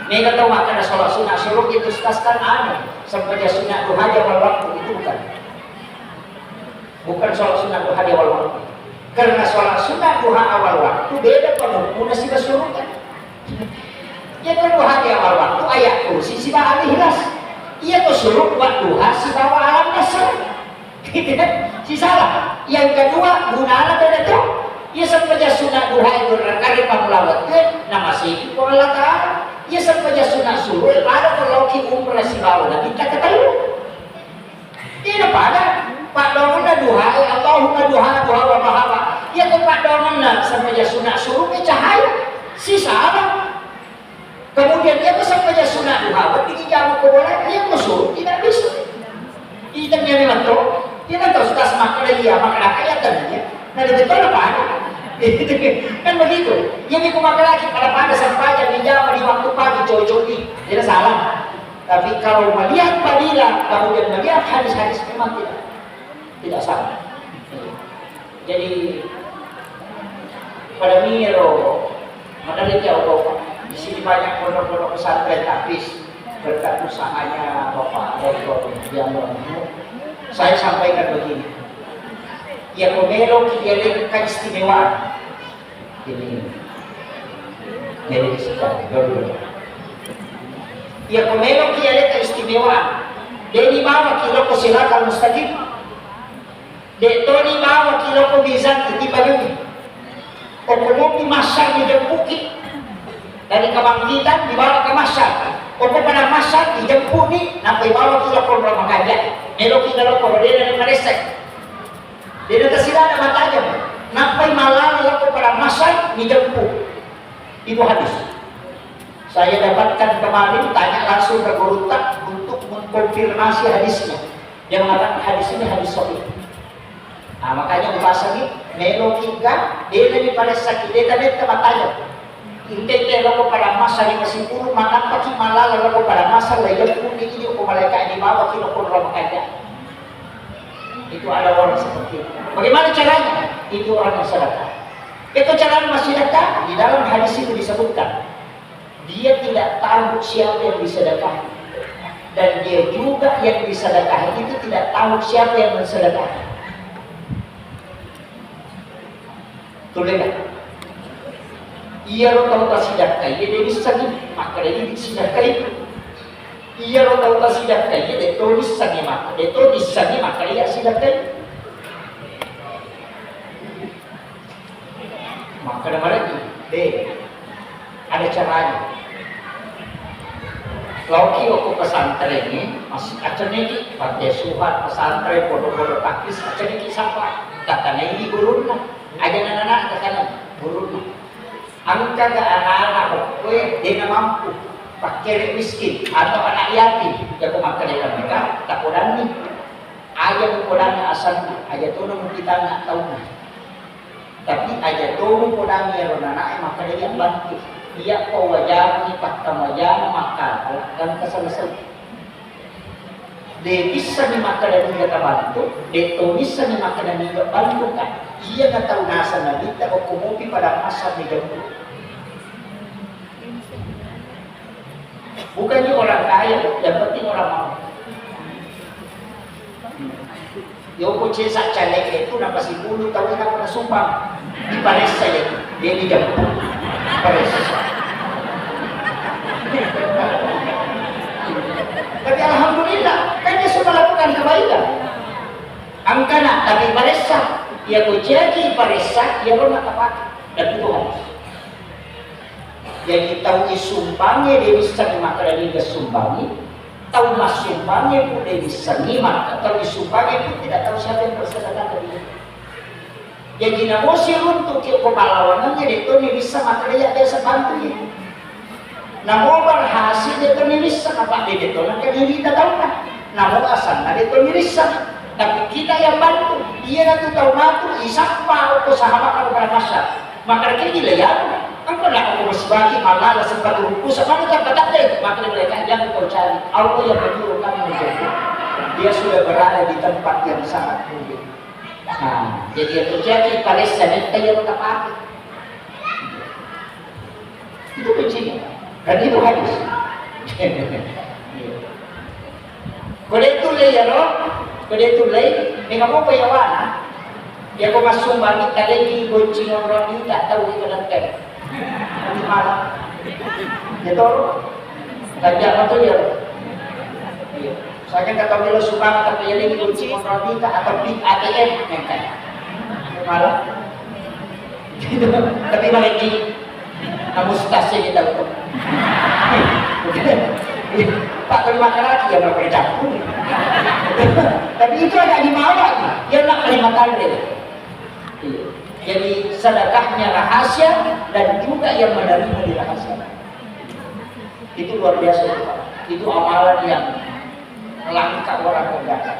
Ini kata makan salah sunnah suruh itu setaskan ada. Sampai sunnah duha di awal waktu itu bukan salah sunnah duha di awal waktu. Karena salah sunnah duha awal waktu beda penuh sih suruh kan. Ya duha di awal waktu ayat kursi si bahan hilas. Ia tuh suruh buat duha si bawa alam nasr. Si salah. Yang kedua gunanya beda tuh. Ia sepenja sunnah duha itu kali pamulawat nama si Allah Ta'ala. Ia sepenja sunnah suruh ada perloki umrah si bawa nabi kata tahu. Tidak pada Pak Dongan duha Allahumma duha wa bahwa. Ia tuh Pak Dongan sepenja sunnah suruh cahaya. Si salah. Kemudian dia sampai sunnah duha, berarti jamu keboleh, dia musuh, tidak bisa. Kita memang tahu, dia kan tahu sudah semakin dia makan ayat tadi ya. Nah itu apa? Kan begitu. Yang ikut makan lagi pada sampai di jam di waktu pagi coy-coy, tidak salah. Tapi kalau melihat fadilah, kemudian melihat hadis-hadis memang tidak salah. Jadi pada miro, meneliti Allah. Di sini banyak pondok-pondok pesantren tapis berkat usahanya Bapak Dr. Jamil. Saya sampaikan begini. Ya komelo kita keistimewaan. Ini sekarang dulu. Ya komelo kita keistimewaan. Dari bawah kilo ko silakan mustaqim. Dito ni bawah kilo ko bizan di bagi. O kung masak di bukit dari kebangkitan dibawa ke masyarakat. Opo pada masyarakat dijemput ni nampai bawa kita pun rumah kajian. Melo kita lo dia dari Malaysia. Dia tersilada matanya. Nampai malam lo pada masyarakat dijemput. Itu hadis. Saya dapatkan kemarin tanya langsung ke guru tak untuk mengkonfirmasi hadisnya. Dia mengatakan hadis ini hadis sahih. Nah, makanya bahasa ini melo kita dia dari Malaysia dia tadi matanya. Intente loko pada masa di masih puluh mana pagi malah loko pada masa layak pun ini ko malaikat di bawah kilo pun rumah kerja. Itu ada orang seperti itu. Bagaimana caranya? Itu orang yang sedekah. Itu cara masyarakat di dalam hadis itu disebutkan dia tidak tahu siapa yang disedekah dan dan dia juga yang disedekahi itu tidak tahu siapa yang mensedekahi. Tulis iya lo tahu tak sedekah, dia bisa ni maka dia disedekah itu. Iya lo tahu tak sedekah, dia tulis sani maka dia tulis sani maka dia sedekah. Maka nama lagi, ada caranya. Lauki aku pesantren ini masih acan ini pakai suhat pesantren bodoh-bodoh takis acan ini siapa? Katanya ini gurun lah, aja anak-anak katanya gurun lah. Angka ke anak-anak kue dia mampu pakai miskin atau anak yatim yang memakai mereka tak kurang nih. Aja kurangnya asal aja tuh nunggu kita nggak tahu nih. Tapi aja tuh kurang ya anak maka dia yang bantu. Dia kau wajah ni pakam wajah maka akan kesel-kesel. Dia bisa ni maka dan dia bantu. Dia tuh bisa ni maka dan dia bantu kan. Ia nggak tahu nasa nabi tak kopi pada masa di dahulu. Bukannya orang kaya, yang penting orang mau. Yoko cesak caleg itu nampak si bulu tahu nak pernah sumpah di Paris saja dia di jam Paris. Tapi alhamdulillah kan dia sudah lakukan kebaikan. Angkana tapi Paris ia kujaji Paris ia pernah tepat dan itu harus. Jadi tahu isumpangnya dia bisa dimakan dan dia sumbangi. Tahu mas sumpahnya pun dia bisa nyimak, atau disumpahnya pun tidak tahu siapa yang bersedekah ke dia. Jadi namosi untuk kepalawanannya itu ni bisa materi ada sebantu ya. Namo berhasil dia tu ni bisa apa dia itu nak diri kita tahu kan. Namo asal dia tu ni bisa, tapi kita yang bantu. Dia nak tahu matu isapa atau sahabat kepada masyarakat. Maka kita dilayani. Angkau nak aku berbagi malah sempat rukus sama kita katakan maka mereka jangan kau cari Allah yang menyuruh kami menjadi dia sudah berada di tempat yang sangat mulia. Nah jadi yang terjadi Palestina itu yang apa itu kuncinya dan itu hadis. Kode itu leh ya roh kode itu leh dengan apa ya wana ya kau masuk balik kali di gonceng orang ini tak tahu itu nanti di mana? Itu kerja apa tuh ya? Saya kata bila suka kata ini kunci kontrabita atau big ATM yang kan? Malah, tapi lagi kamu stasi kita itu. Pak terima kasih yang bekerja. Tapi itu agak dimawan, dia nak Kalimantan deh. Jadi sedekahnya rahasia dan juga yang menerima di rahasia. Itu luar biasa itu Pak. Itu amalan yang langka orang kerjakan.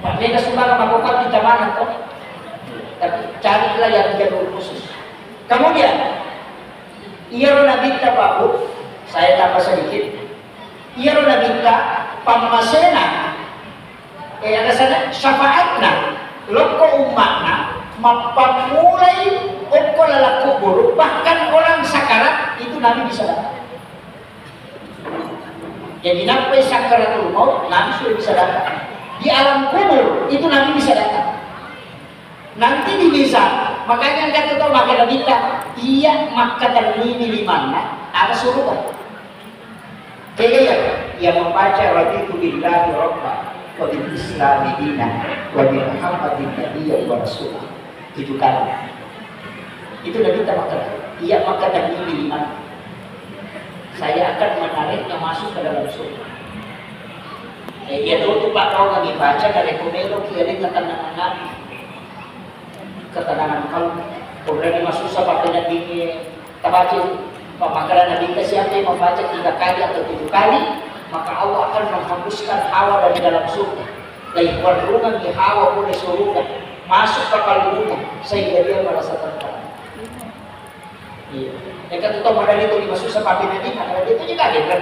Makanya suka melakukan kita mana toh? Tapi carilah yang jalur khusus. Kemudian, ia nabita Pak Bu, saya tambah sedikit. Ia nabita pamasena, ada sana syafaatna. Loko umakna mapamulai oko lalaku buruk bahkan orang sakarat itu Nabi bisa datang. Jadi sampai sakaratul maut Nabi sudah bisa datang. Di alam kubur itu Nabi bisa datang. Nanti di mizan makanya kata tahu maka Nabi iya maka terlini di mana ada surga. Kayak yang membaca raditu billahi rabbah wa bil islami dinan wa bi Muhammadin nabiyyan wa rasulah 7 kali. Itu Nabi tawakkal. Ia maka tadi di mana? Saya akan menariknya masuk ke dalam surga. Dia tuh Pak kau lagi baca dari Kumelo kira ketenangan Nabi, ketenangan kalau kemudian masuk sampai Nabi tabaci pemakaran Nabi siapa yang membaca 3 kali atau 7 kali maka Allah akan menghapuskan hawa dari dalam surga. Dari warungan di hawa boleh surga masuk ke kalbunya sehingga dia merasa tenang. Iya. Yang kata tahu modal itu dimasuk sampai nanti karena itu juga ada kan.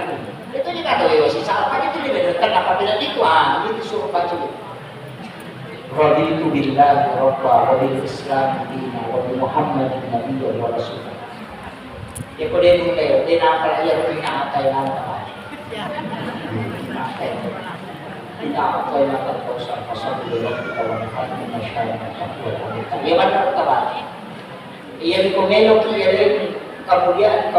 Itu juga ada wasi sahabat itu dibedakan apabila itu itu suruh baca. Raditu billahi rabba wa bil islam dinan wa bi Muhammadin nabiyyan wa rasulah. Ya kode itu dia nampak ayat ini apa yang nampak. Tidak apa yang akan kau pasang di dalam kawan kami masyarakat ia benar kawan ia dikomelo kemudian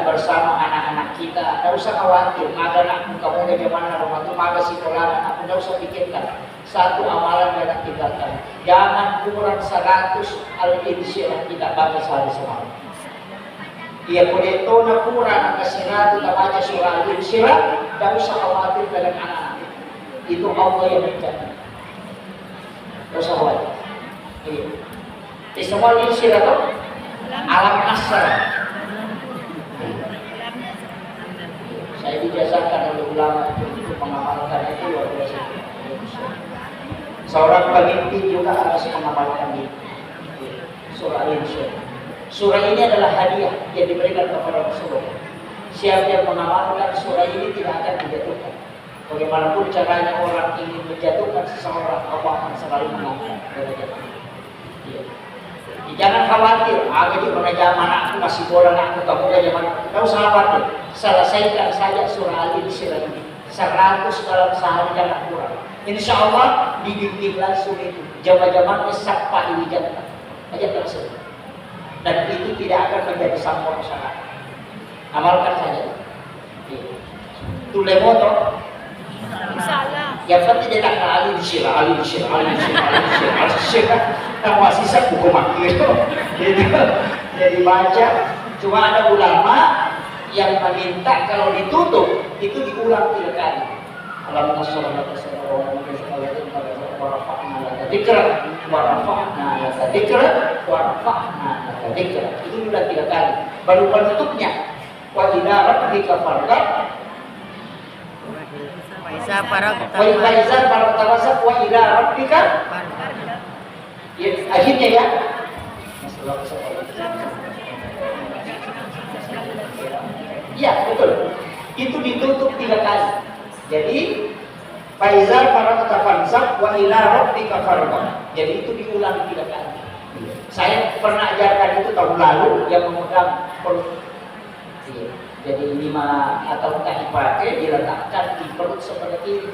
bersama anak-anak kita. Tidak usah khawatir maga nak kamu ke zaman rumah itu maga sekolah anak tidak usah pikirkan satu amalan yang nak tinggalkan jangan kurang 100 al-insyirah tidak baca sehari semalam. Ia kulit tona kurang kasih ratu tak baca surah al-insyirah tidak usah khawatir dengan anak-anak itu Allah yang menjaga. Tidak usah khawatir. Di semua al-insyirah itu alam nasr. Saya dijazakan oleh ulama untuk mengamalkan itu luar biasa. Seorang pemimpin juga harus mengamalkan itu. Surah Al-Insyirah. Surah ini adalah hadiah yang diberikan kepada Rasulullah. Siapa yang mengamalkan surah ini tidak akan dijatuhkan. Bagaimanapun caranya orang ingin menjatuhkan seseorang, Allah akan selalu mengangkat derajatnya. Jangan khawatir, jadi pada zaman aku masih bola aku kamu dah zaman tahu sahabat selesaikan saja surah Al-Insyirah ini 100 dalam sehari jangan kurang. Insya Allah dibimbing langsung itu zaman-zaman esapa ini jangan aja tersebut dan itu tidak akan menjadi sampul masyarakat. Amalkan saja. Tulis motor. Yang penting dia tak Al-Insyirah. Kamu asisah buku makir jadi baca. Cuma ada ulama yang meminta kalau ditutup itu diulang 3 kali. Alam nasrah itu sudah 3 kali. Baru penutupnya wa ila rabbika farghab Faizan para tawasab wa ila rabbika. Ya, akhirnya ya. Ya, betul. Itu ditutup 3 kali. Jadi Faizan para tawasab wa ila rabbika farghab. Jadi itu diulang 3 kali. Saya pernah ajarkan itu tahun lalu yang memegang perut. Jadi 5 atau tak dipakai diletakkan di perut seperti ini.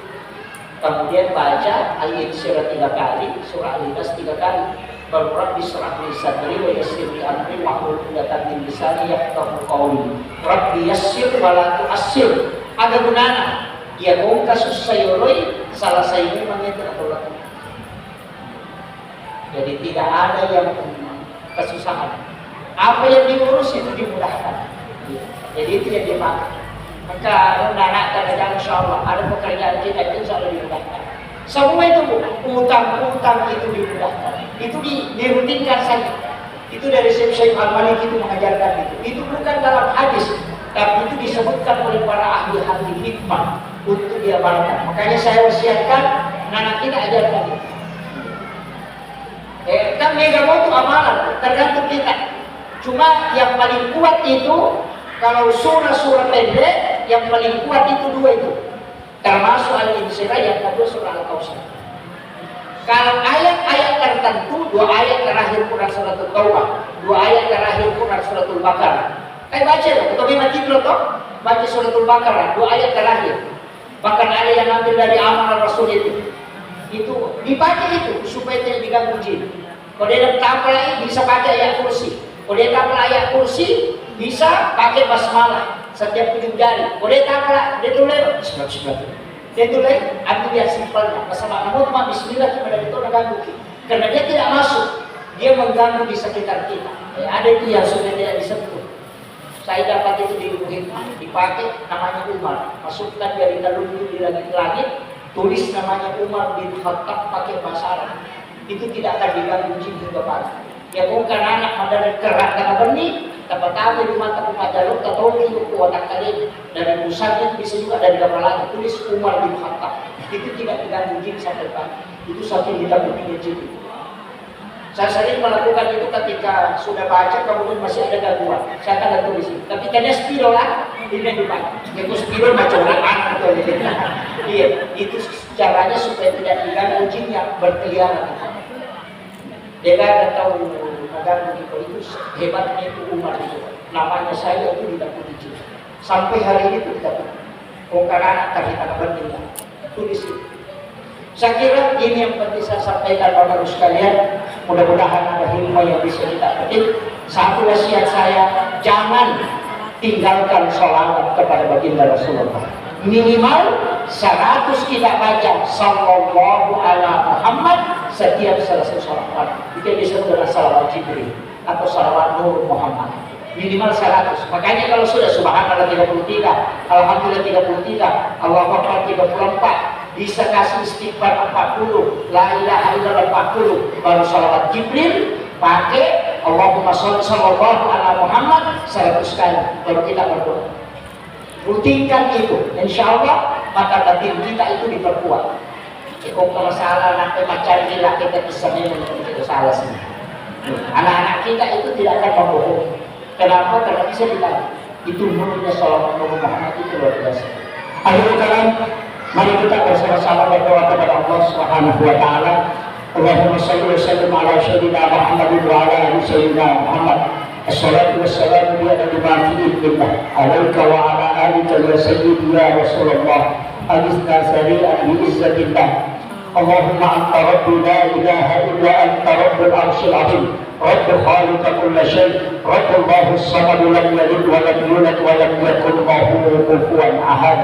Kemudian baca Al-Insyirah 3 kali, surah Al-Ikhlas 3 kali. Baru Rabbi syrah li sadri wa yassir li amri wahlul 'uqdatam min lisani yafqahu qawli. Rabbi yassir wa la tu'assir. Ada gunanya. Dia kong kasus sayuroi salah saya mengenai Allah. Jadi tidak ada yang kesusahan. Apa yang diurus itu dimudahkan. Jadi itu yang dipakai. Maka anak kadang insya Allah ada pekerjaan kita itu selalu dimudahkan. Semua itu utang itu dimudahkan. Itu dirutinkan saja. Itu dari Syekh Al-Malik itu mengajarkan itu. Itu bukan dalam hadis, tapi itu disebutkan oleh para ahli hikmah untuk diamalkan. Makanya saya wasiatkan anak kita ajarkan itu. Kan mega itu amalan, tergantung kita. Cuma yang paling kuat itu kalau surah-surah pendek yang paling kuat itu 2 itu. Termasuk Al-Insyirah yang kedua surah Al-Kautsar. Kalau ayat-ayat tertentu 2 ayat terakhir Quran suratul Taubah, 2 ayat terakhir Quran suratul Baqarah. Baca lah, kita memang tidur toh, baca suratul Baqarah 2 ayat terakhir. Bahkan ada yang ambil dari amal Rasul itu. Itu dibaca itu supaya tidak diganggu jin. Kalau dia tampil bisa baca ayat kursi. Kalau dia tampil ayat kursi bisa pakai basmalah setiap 7 jari. Kalau dia tampil dia tulis bismillah. Dia tulis ambil dia simpelnya. Bersama kamu cuma bismillah kepada itu mengganggu kita. Karena dia tidak masuk, dia mengganggu di sekitar kita. Ada itu yang sudah tidak disentuh. Saya dapat itu di Ilmu Hikmah, dipakai namanya Umar. Masukkan dari telunjuk di langit-langit, tulis namanya Umar bin Khattab pakai bahasa Arab. Itu tidak akan diganggu jin hingga pagi. Ya bukan anak mandar kerak karena benih, dapat tahu di mata jalur atau di watak kalian dari pusatnya bisa juga dari kepala tulis Umar bin Khattab. Itu tidak diganggu jin sampai pagi. Itu saking ditakuti jin. Saya sering melakukan itu ketika sudah baca kemudian masih ada gangguan. Saya akan tulis itu. Tapi karena spiro lah, ini yang dipakai. Itu spiro macam orang atau gitu. Iya, itu caranya supaya tidak diganggu jin yang berkeliaran. Dia kan tahu mengganggu itu hebatnya itu Umar itu. Namanya saya itu ditakuti jin. Sampai hari ini itu ditakuti. Kung anak kita penting tulis itu. Saya kira ini yang penting saya sampaikan Bapak Ibu sekalian. Mudah-mudahan ada hikmah yang bisa kita petik. Satu wasiat saya, jangan tinggalkan sholawat kepada baginda Rasulullah. Minimal 100 kita baca sallallahu ala Muhammad setiap selesai sholawat. Itu yang disebut dengan salawat Jibril atau salawat Nur Muhammad. Minimal 100. Makanya kalau sudah subhanallah 33, alhamdulillah 33, Allahu akbar 34, bisa kasih istighfar 40, la ilaha illallah 40, baru salawat Jibril, pakai Allahumma sholli sallallahu ala Muhammad 100 kali, baru kita berdoa. Rutinkan itu, insya Allah maka batin kita itu diperkuat. Kok kalau salah nak macam gila kita bisa itu salah sih. Anak-anak kita itu tidak akan membohong. Kenapa? Karena bisa bilang itu mulutnya salawat Muhammad itu luar biasa. Akhirul kalam, mari kita bersama-sama berdoa kepada Allah Subhanahu wa taala. Allahumma shalli wa sallim ala sayyidina Muhammad wa ala ali sayyidina Muhammad. Assalatu wassalamu ala ma fi billah alayka wa ala alika ya sayyidi ya Rasulullah. Agisna sari'an bi izzatillah. Allahumma anta rabbi la ilaha illa anta rabbul arsyil azim. رب خالق كل شيء رب الله الصمد لم يلد ولم يولد ولم يكن له كفوا احد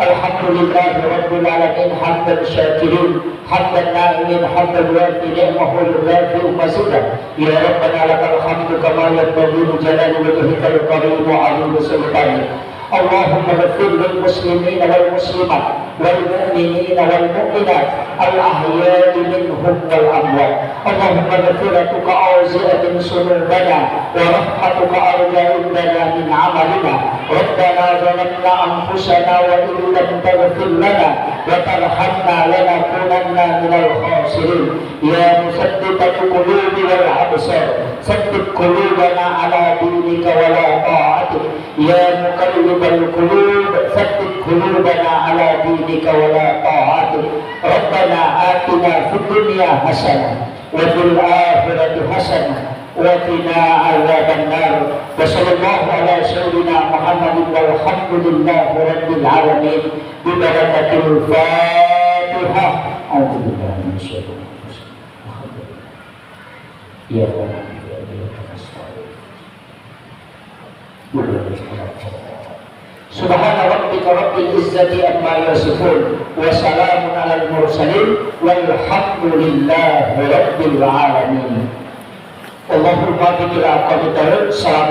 الحمد لله رب العالمين حمدا شاكرين حمدا نائمين حمدا يوافي نعمه يكافئ مزيدا يا ربنا لك الحمد كما ينبغي لجلال وجهك الكريم وعظيم سلطانك اللهم اغفر للمسلمين والمسلمات والمؤمنين والمؤمنات الأحياء منهم والأموات اللهم مغفرتك أوزئة ذنوبنا ورحمتك أرجى لنا من عملنا ربنا ظلمنا أنفسنا وإن لم تغفر لنا وترحمنا لنكونن من الخاسرين يا مثبت القلوب والأبصار ثبت قلوبنا على دينك ولا طاعتك يا مقلب القلوب ثبت قلوبنا على دينك ولا طاعتك ربنا آتنا في الدنيا حسنة وفي الآخرة حسنة وقنا عذاب النار وصلى الله على سيدنا محمد والحمد لله رب العالمين ببركة الفاتحة. أعوذ بالله من الشيطان الرجيم. يا رب Subhana rabbika rabbil izzati amma yasifun wa salamun alal mursalin walhamdulillahi rabbil alamin. Allahumma bika aqabital salam